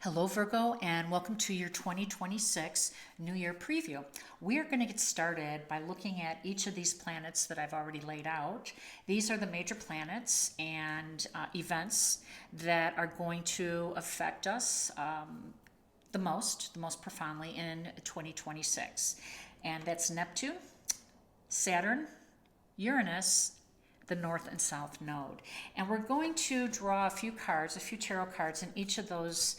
Hello, Virgo, and welcome to your 2026 New Year preview. We are going to get started by looking at each of these planets that I've already laid out. These are the major planets and events that are going to affect us the most profoundly in 2026. And that's Neptune, Saturn, Uranus, the North and South Node. And we're going to draw a few tarot cards in each of those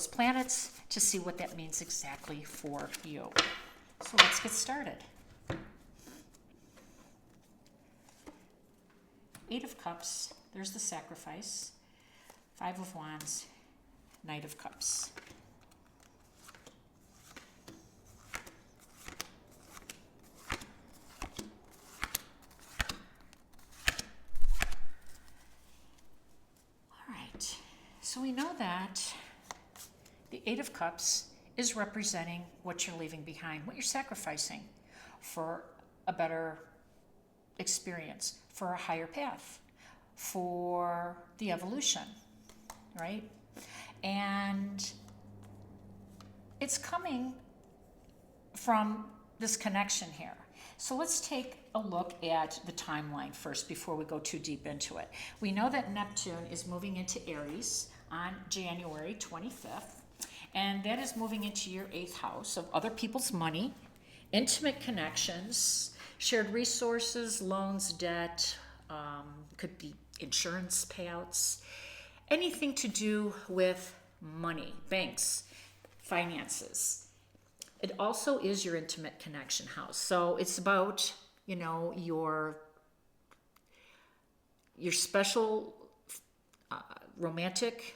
planets to see what that means exactly for you. So let's get started. Eight of Cups, there's the sacrifice. Five of Wands, Knight of Cups. So we know that the Eight of Cups is representing what you're leaving behind, what you're sacrificing for a better experience, for a higher path, for the evolution, right? And it's coming from this connection here. So let's take a look at the timeline first before we go too deep into it. We know that Neptune is moving into Aries on January 25th, and that is moving into your 8th house of other people's money, intimate connections, shared resources, loans, debt, could be insurance payouts, anything to do with money, banks, finances. It also is your intimate connection house. So it's about, your special romantic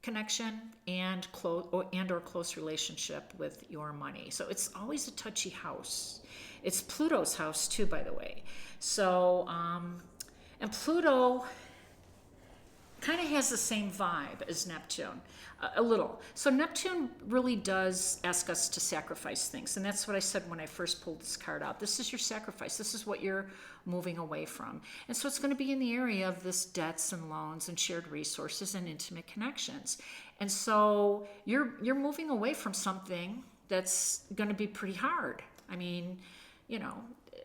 connection and close relationship with your money. So it's always a touchy house. It's Pluto's house too, by the way. So and Pluto kind of has the same vibe as Neptune, a little. So Neptune really does ask us to sacrifice things. And that's what I said when I first pulled this card out. This is your sacrifice. This is what you're moving away from. And so it's going to be in the area of this debts and loans and shared resources and intimate connections. And so you're moving away from something that's going to be pretty hard. I mean,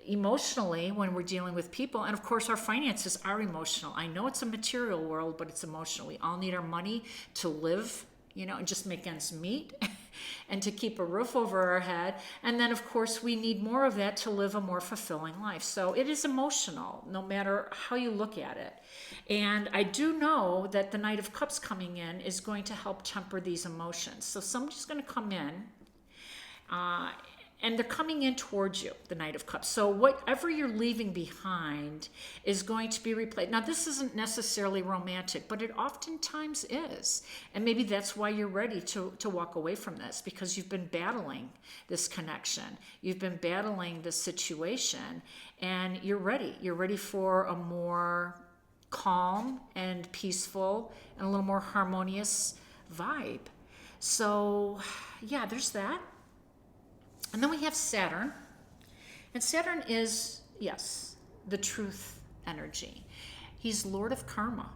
emotionally when we're dealing with people, and of course our finances are emotional. I know it's a material world, but it's emotional. We all need our money to live, and just make ends meet and to keep a roof over our head. And then of course we need more of that to live a more fulfilling life. So it is emotional no matter how you look at it. And I do know that the Knight of Cups coming in is going to help temper these emotions. So somebody's going to come in and they're coming in towards you, the Knight of Cups. So whatever you're leaving behind is going to be replaced. Now, this isn't necessarily romantic, but it oftentimes is. And maybe that's why you're ready to walk away from this, because you've been battling this connection. You've been battling this situation, and you're ready. You're ready for a more calm and peaceful and a little more harmonious vibe. So, yeah, there's that. And then we have Saturn. And Saturn is, yes, the truth energy. He's Lord of Karma.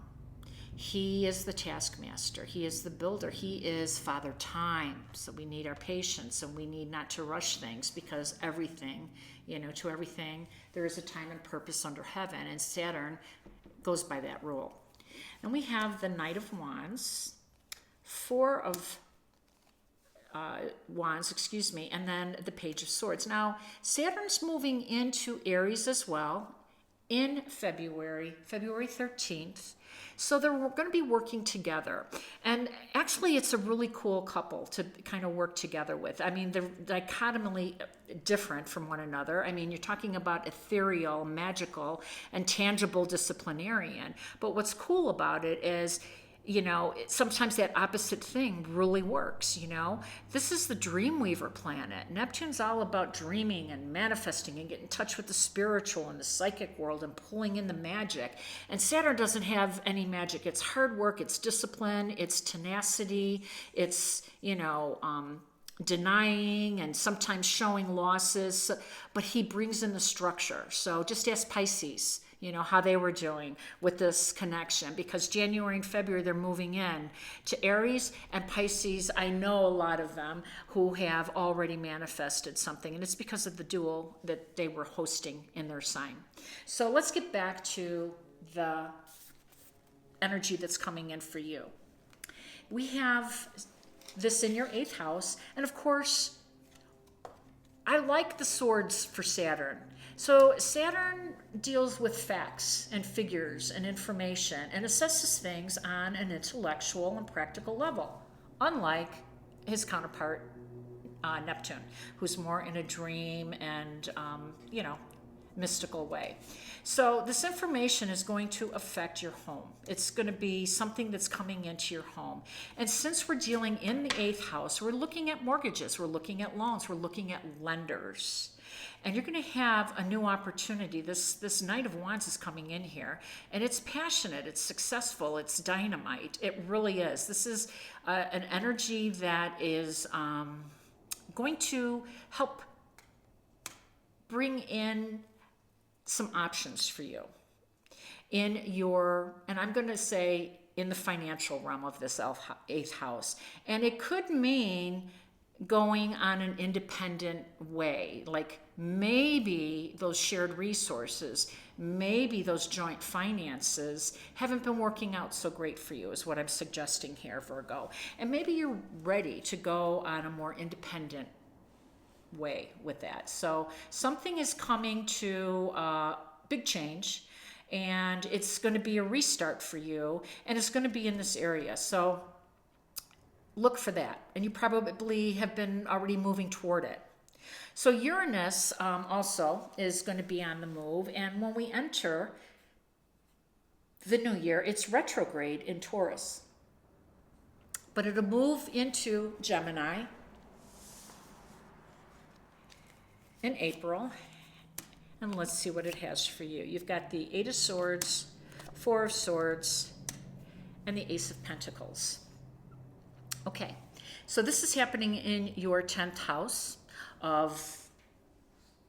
He is the taskmaster. He is the builder. He is Father Time. So we need our patience and we need not to rush things, because everything, to everything, there is a time and purpose under heaven. And Saturn goes by that rule. And we have the Knight of Wands, Four of Wands, and then the Page of Swords. Now, Saturn's moving into Aries as well in February 13th. So they're going to be working together. And actually, it's a really cool couple to kind of work together with. I mean, they're dichotomically different from one another. I mean, you're talking about ethereal, magical, and tangible disciplinarian. But what's cool about it is, sometimes that opposite thing really works, This is the Dreamweaver planet. Neptune's all about dreaming and manifesting and getting in touch with the spiritual and the psychic world and pulling in the magic. And Saturn doesn't have any magic. It's hard work, it's discipline, it's tenacity, it's, denying and sometimes showing losses, but he brings in the structure. So just ask Pisces. you know, how they were doing with this connection, because January and February they're moving in to Aries and Pisces. I know a lot of them who have already manifested something, and it's because of the dual that they were hosting in their sign. So let's get back to the energy that's coming in for you. We have this in your 8th house, and of course, I like the swords for Saturn. So Saturn deals with facts and figures and information and assesses things on an intellectual and practical level, unlike his counterpart, Neptune, who's more in a dream and, you know, mystical way. So this information is going to affect your home. It's going to be something that's coming into your home. And since we're dealing in the 8th house, we're looking at mortgages, we're looking at loans, we're looking at lenders. And you're going to have a new opportunity. This Knight of Wands is coming in here, and it's passionate, it's successful, it's dynamite. It really is. This is an energy that is going to help bring in some options for you in your, and I'm going to say in the financial realm of this 8th house. And it could mean going on an independent way, like maybe those shared resources, maybe those joint finances haven't been working out so great for you, is what I'm suggesting here, Virgo. And maybe you're ready to go on a more independent way with that. So something is coming to big change, and it's going to be a restart for you, and it's going to be in this area. So look for that, and you probably have been already moving toward it. So Uranus also is going to be on the move, and when we enter the new year, it's retrograde in Taurus, but it'll move into Gemini in April, and let's see what it has for you. You've got the 8 of Swords, 4 of Swords, and the Ace of Pentacles. Okay, so this is happening in your 10th house of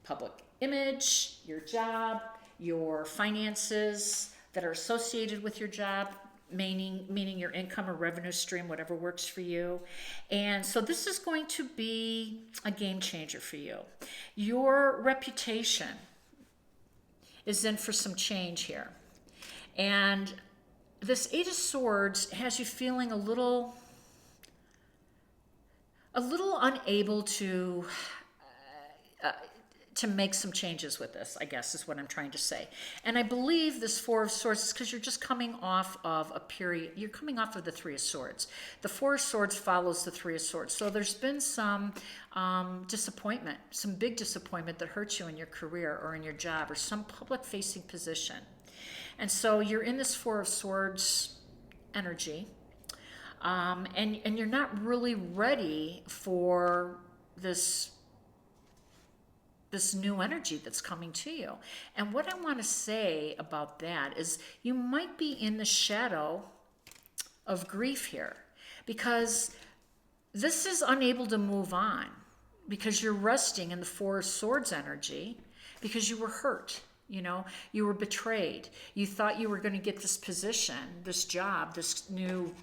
public image, your job, your finances that are associated with your job, meaning your income or revenue stream, whatever works for you. And so this is going to be a game changer for you. Your reputation is in for some change here. And this 8 of Swords has you feeling a little unable to make some changes with this, I guess is what I'm trying to say. And I believe this 4 of Swords is because you're just coming off of a period, you're coming off of the 3 of Swords. The 4 of Swords follows the 3 of Swords. So there's been some disappointment, some big disappointment that hurts you in your career or in your job or some public facing position. And so you're in this 4 of Swords energy, and you're not really ready for this new energy that's coming to you. And what I want to say about that is you might be in the shadow of grief here, because this is unable to move on, because you're resting in the 4 of Swords energy, because you were hurt. You know, you were betrayed. You thought you were going to get this position, this job, this new,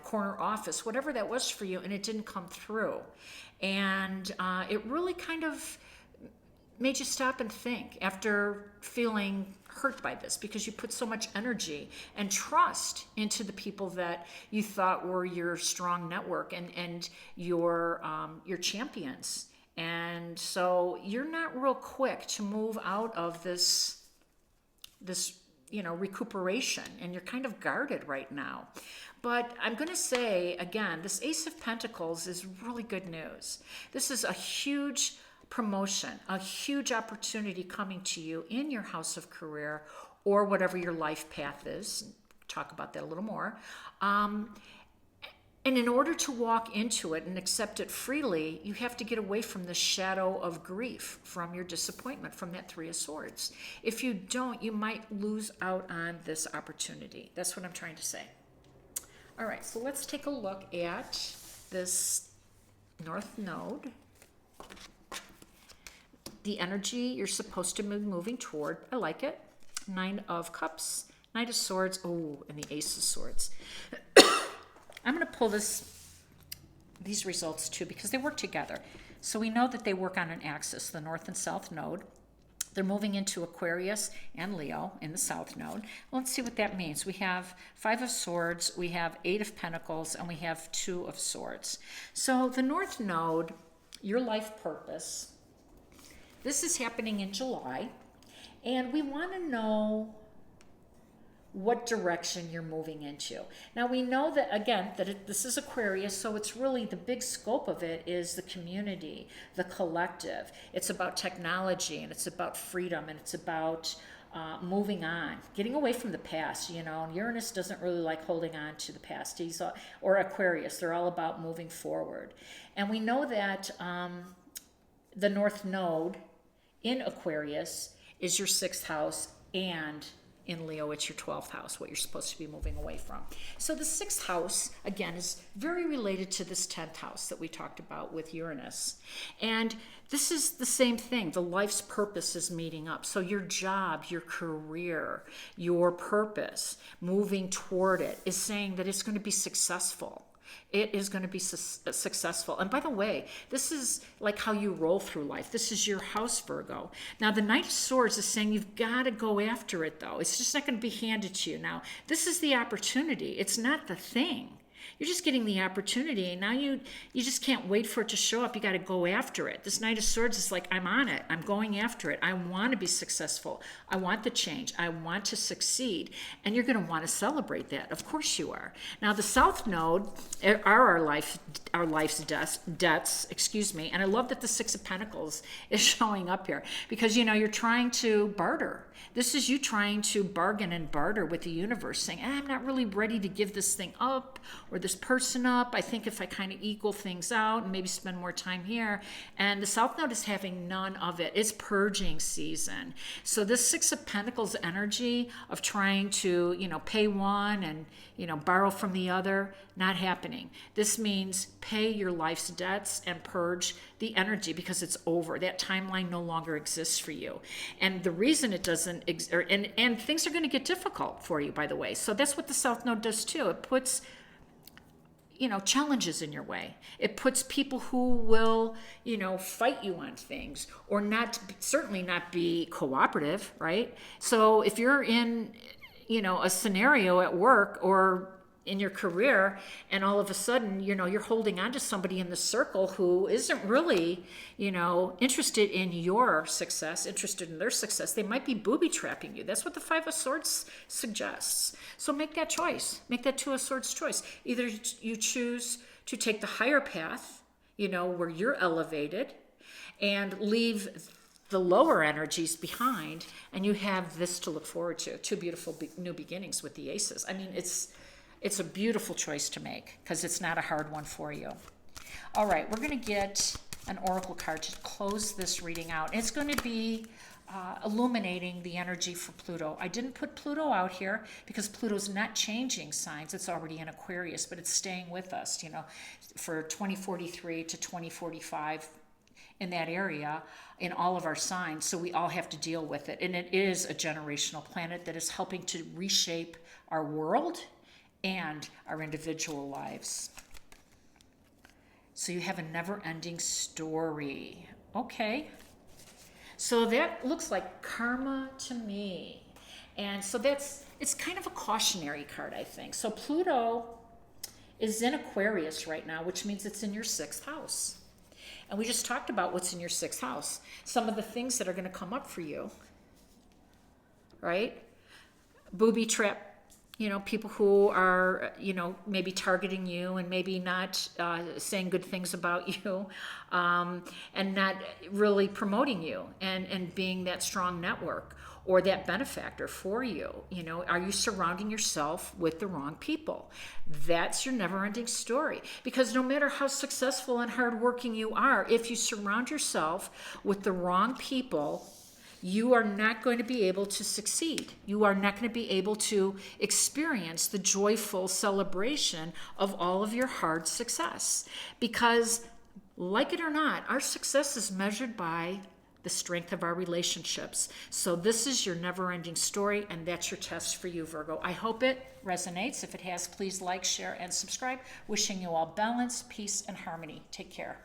corner office, whatever that was for you, and it didn't come through. And it really kind of made you stop and think after feeling hurt by this, because you put so much energy and trust into the people that you thought were your strong network and your champions. And so you're not real quick to move out of this recuperation, and you're kind of guarded right now. But I'm going to say again, this Ace of Pentacles is really good news. This is a huge promotion, a huge opportunity coming to you in your house of career or whatever your life path is. Talk about that a little more. And in order to walk into it and accept it freely, you have to get away from the shadow of grief from your disappointment, from that 3 of Swords. If you don't, you might lose out on this opportunity. That's what I'm trying to say. All right, so let's take a look at this North Node. The energy you're supposed to be moving toward. I like it. Nine of Cups, Knight of Swords, oh, and the Ace of Swords. I'm going to pull these results too because they work together. So we know that they work on an axis, the North and South node. They're moving into Aquarius and Leo in the South node. Well, let's see what that means. We have Five of Swords, we have Eight of Pentacles, and we have Two of Swords. So the North node, your life purpose, this is happening in July, and we want to know what direction you're moving into. Now we know that, again, that this is Aquarius, so it's really the big scope of it is the community, the collective. It's about technology, and it's about freedom, and it's about moving on, getting away from the past. You know, Uranus doesn't really like holding on to the past. Or Aquarius, they're all about moving forward. And we know that the North Node in Aquarius is your 6th house, and in Leo, it's your 12th house, what you're supposed to be moving away from. So the 6th house, again, is very related to this 10th house that we talked about with Uranus. And this is the same thing. The life's purpose is meeting up. So your job, your career, your purpose, moving toward it is saying that it's going to be successful. It is going to be successful. And by the way, this is like how you roll through life. This is your house, Virgo. Now, the Knight of Swords is saying you've got to go after it, though. It's just not going to be handed to you. Now, this is the opportunity. It's not the thing. You're just getting the opportunity, and now you just can't wait for it to show up. You got to go after it. This Knight of Swords is like, I'm on it. I'm going after it. I want to be successful. I want the change. I want to succeed. And you're going to want to celebrate that. Of course you are. Now, the South Node are our life's debts, excuse me. And I love that the Six of Pentacles is showing up here because, you know, you're trying to barter. This is you trying to bargain and barter with the universe, saying, I'm not really ready to give this thing up or this person up. I think if I kind of equal things out and maybe spend more time here. And the South Node is having none of it. It's purging season. So this Six of Pentacles energy of trying to, you know, pay one and, you know, borrow from the other, not happening. This means pay your life's debts and purge the energy because it's over. That timeline no longer exists for you. And the reason it doesn't, and things are going to get difficult for you, by the way. So that's what the South Node does too. It puts, you know, challenges in your way. It puts people who will, you know, fight you on things or not, certainly not be cooperative, right? So if you're in, you know, a scenario at work or in your career and all of a sudden, you know, you're holding on to somebody in the circle who isn't really, you know, interested in your success, interested in their success, they might be booby trapping you. That's what the Five of Swords suggests. So make that choice. Make that Two of Swords choice. Either you choose to take the higher path, you know, where you're elevated and leave the lower energies behind, and you have this to look forward to. Two beautiful new beginnings with the aces. I mean, it's a beautiful choice to make because it's not a hard one for you. All right, we're going to get an oracle card to close this reading out. It's going to be illuminating the energy for Pluto. I didn't put Pluto out here because Pluto's not changing signs. It's already in Aquarius, but it's staying with us, you know, for 2043 to 2045 in that area in all of our signs. So we all have to deal with it. And it is a generational planet that is helping to reshape our world and our individual lives. So you have a never-ending story. Okay. So that looks like karma to me. And so it's kind of a cautionary card, I think. So Pluto is in Aquarius right now, which means it's in your 6th house. And we just talked about what's in your 6th house. Some of the things that are going to come up for you, right? Booby trap. You know, people who are, you know, maybe targeting you and maybe not saying good things about you and not really promoting you and being that strong network or that benefactor for you. You know, are you surrounding yourself with the wrong people? That's your never-ending story. Because no matter how successful and hardworking you are, if you surround yourself with the wrong people, you are not going to be able to succeed. You are not going to be able to experience the joyful celebration of all of your hard success. Because, like it or not, our success is measured by the strength of our relationships. So this is your never-ending story, and that's your test for you, Virgo. I hope it resonates. If it has, please like, share, and subscribe. Wishing you all balance, peace, and harmony. Take care.